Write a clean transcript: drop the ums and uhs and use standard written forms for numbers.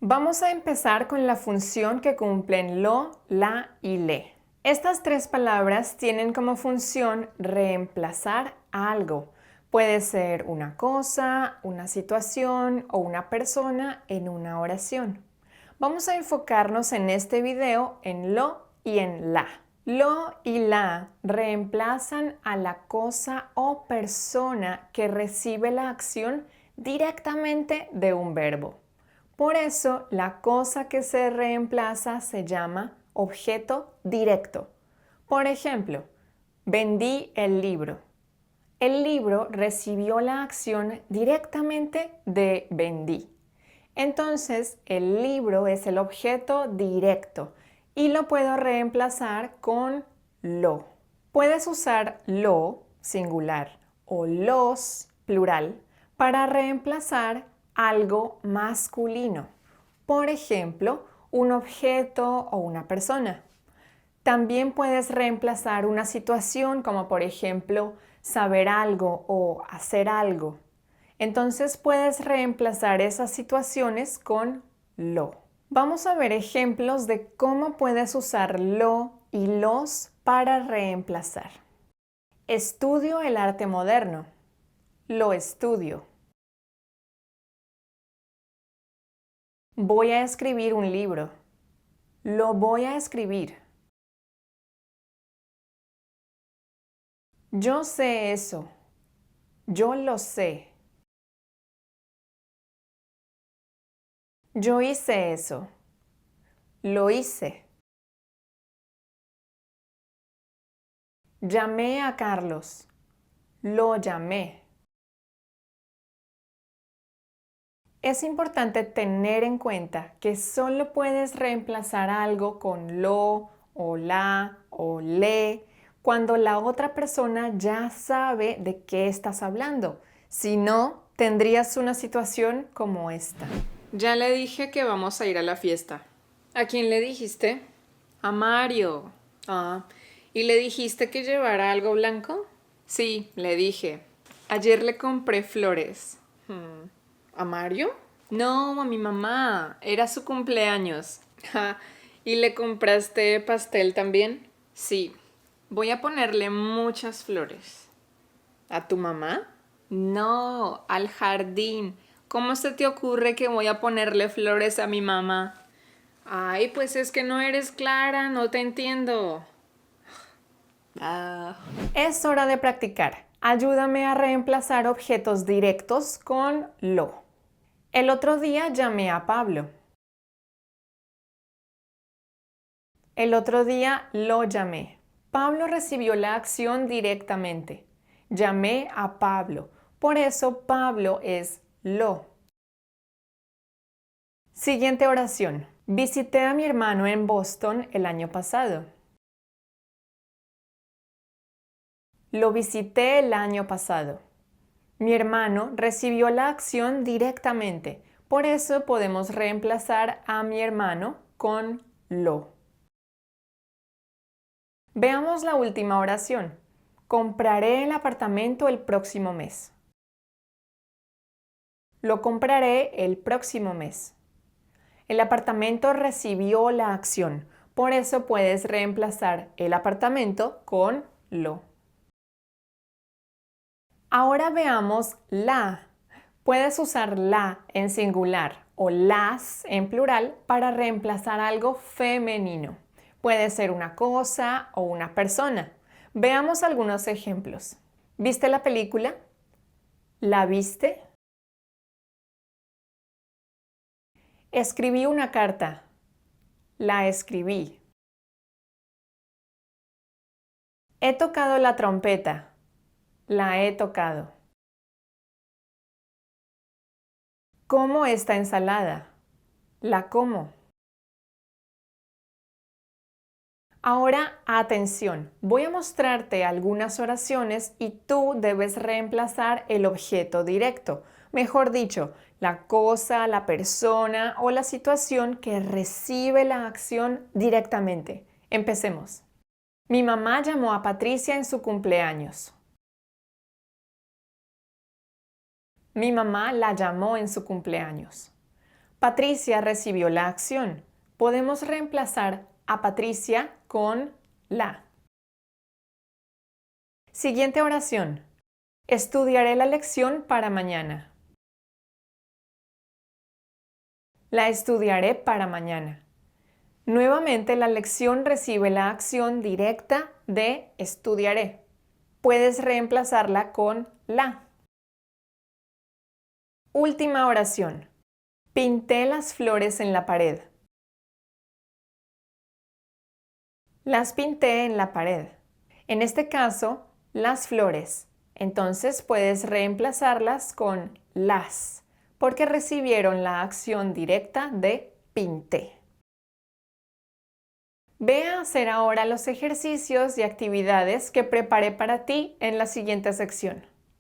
Vamos a empezar con la función que cumplen lo, la y le. Estas tres palabras tienen como función reemplazar algo. Puede ser una cosa, una situación o una persona en una oración. Vamos a enfocarnos en este video en lo y en la. Lo y la reemplazan a la cosa o persona que recibe la acción directamente de un verbo. Por eso, la cosa que se reemplaza se llama objeto directo. Por ejemplo, vendí el libro. El libro recibió la acción directamente de vendí. Entonces, el libro es el objeto directo y lo puedo reemplazar con lo. Puedes usar lo, singular, o los, plural, para reemplazar algo masculino. Por ejemplo, un objeto o una persona. También puedes reemplazar una situación como por ejemplo saber algo o hacer algo. Entonces puedes reemplazar esas situaciones con lo. Vamos a ver ejemplos de cómo puedes usar lo y los para reemplazar. Estudio el arte moderno. Lo estudio. Voy a escribir un libro. Lo voy a escribir. Yo sé eso. Yo lo sé. Yo hice eso. Lo hice. Llamé a Carlos. Lo llamé. Es importante tener en cuenta que solo puedes reemplazar algo con lo o la o le cuando la otra persona ya sabe de qué estás hablando. Si no, tendrías una situación como esta. Ya le dije que vamos a ir a la fiesta. ¿A quién le dijiste? A Mario. Ah, ¿y le dijiste que llevara algo blanco? Sí, le dije. Ayer le compré flores. ¿A Mario? No, a mi mamá. Era su cumpleaños. Ja, ¿y le compraste pastel también? Sí. Voy a ponerle muchas flores. ¿A tu mamá? No, al jardín. ¿Cómo se te ocurre que voy a ponerle flores a mi mamá? Ay, pues es que no eres clara, no te entiendo. Es hora de practicar. Ayúdame a reemplazar objetos directos con lo. El otro día llamé a Pablo. El otro día lo llamé. Pablo recibió la acción directamente. Llamé a Pablo. Por eso Pablo es lo. Siguiente oración. Visité a mi hermano en Boston el año pasado. Lo visité el año pasado. Mi hermano recibió la acción directamente. Por eso podemos reemplazar a mi hermano con lo. Veamos la última oración. Compraré el apartamento el próximo mes. Lo compraré el próximo mes. El apartamento recibió la acción. Por eso puedes reemplazar el apartamento con lo. Ahora veamos la. Puedes usar la en singular o las en plural para reemplazar algo femenino. Puede ser una cosa o una persona. Veamos algunos ejemplos. ¿Viste la película? ¿La viste? Escribí una carta. La escribí. He tocado la trompeta. La he tocado. Como esta ensalada. La como. Ahora, atención, voy a mostrarte algunas oraciones y tú debes reemplazar el objeto directo. Mejor dicho, la cosa, la persona o la situación que recibe la acción directamente. Empecemos. Mi mamá llamó a Patricia en su cumpleaños. Mi mamá la llamó en su cumpleaños. Patricia recibió la acción. Podemos reemplazar a Patricia con la. Siguiente oración. Estudiaré la lección para mañana. La estudiaré para mañana. Nuevamente la lección recibe la acción directa de estudiaré. Puedes reemplazarla con la. Última oración. Pinté las flores en la pared. Las pinté en la pared. En este caso, las flores. Entonces puedes reemplazarlas con las, porque recibieron la acción directa de pinté. Ve a hacer ahora los ejercicios y actividades que preparé para ti en la siguiente sección.